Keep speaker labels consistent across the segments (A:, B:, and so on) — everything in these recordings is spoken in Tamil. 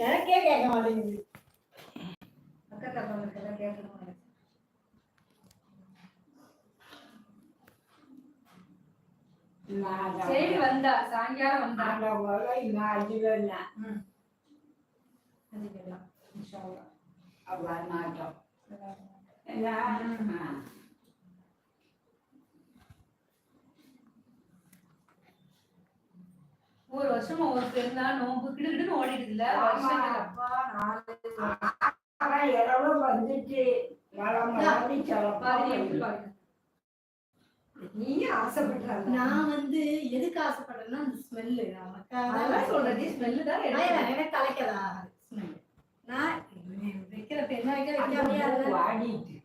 A: எனக்கே கேட்க மாட்டேங்குது.
B: அக்கா தப்பா கேட்கணும். சரி வந்தா சாயங்காலம் வந்தா
A: இன்னும் 5 பேர் அவ்வளோ நாட்டம்
B: ஒரு வருஷமா ஒரு பெருந்தா நோம்பு கிடுக்கிட்டு ஓடிடுது இல்ல.
A: இரவு வந்துச்சு
B: நீங்க ஆசைப்படுற.
A: நான் வந்து எதுக்கு ஆசைப்படுறேன்னா அந்த ஸ்மெல்லு
B: சொல்றது ஸ்மெல்லு தான்
A: எனக்கு கலைக்கதா ஸ்மெல். நான் வைக்கிற பெண்ணா வைக்க வாடிட்டு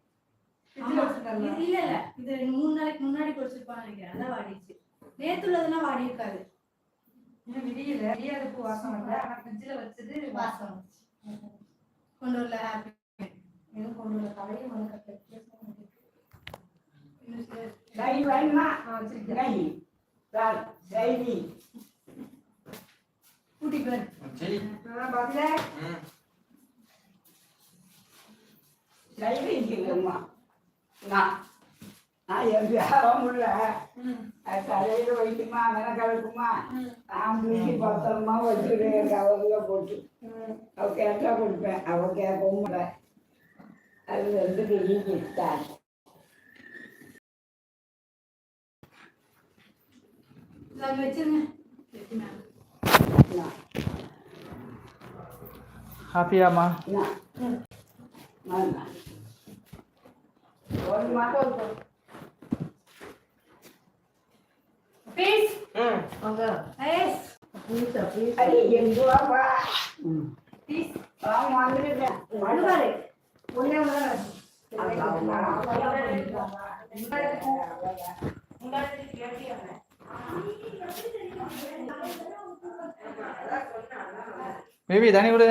A: இல்ல இது 3 நாளைக்கு முன்னாடி குடிச்சிருப்பான்னு நினைக்கிறேன். அதான் வாடிடுச்சு. நேத்துள்ளதுன்னா வாடி இருக்காது.
B: விடியாத பூ வாசம் வரல. ஆனா ஃப்ரிட்ஜ்ல வச்சது
A: வாசம் கொண்டு வரல. ஹாப்பி
B: எதுவும் கொண்டு வரல. தலையும் வந்து கட்ட
A: கை வேணுமா கை சரி
B: கூட்டி பேர் பதில
A: சரி இருக்குமா நான் எவ்வளோ முடியல. தலையில வைக்குமா அதெல்லாம் கலக்குமா நான் தூக்கி பத்திரமா வச்சுருவேன். கவரில் போட்டு அவ கேட்டா கொடுப்பேன். அவ கேட்கவும் இல்லை. அது வந்து பெரிய கிஃப்டாக
C: ஹாப்பியாமா
A: ஒரு மாதம் எங்குவாப்பா வந்துருக்கேன்.
C: பேபி தண்ணி விடு.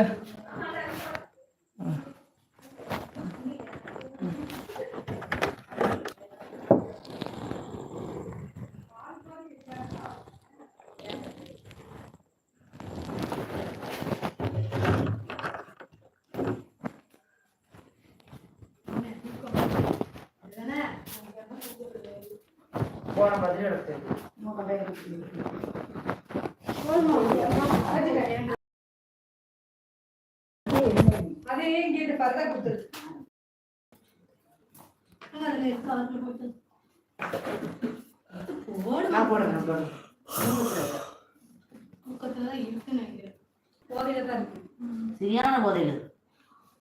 C: போன பதில் எடுத்து
B: அதே இங்கிட்டு பார்த்தா கொடுத்துரு.
A: சரியான போதையில்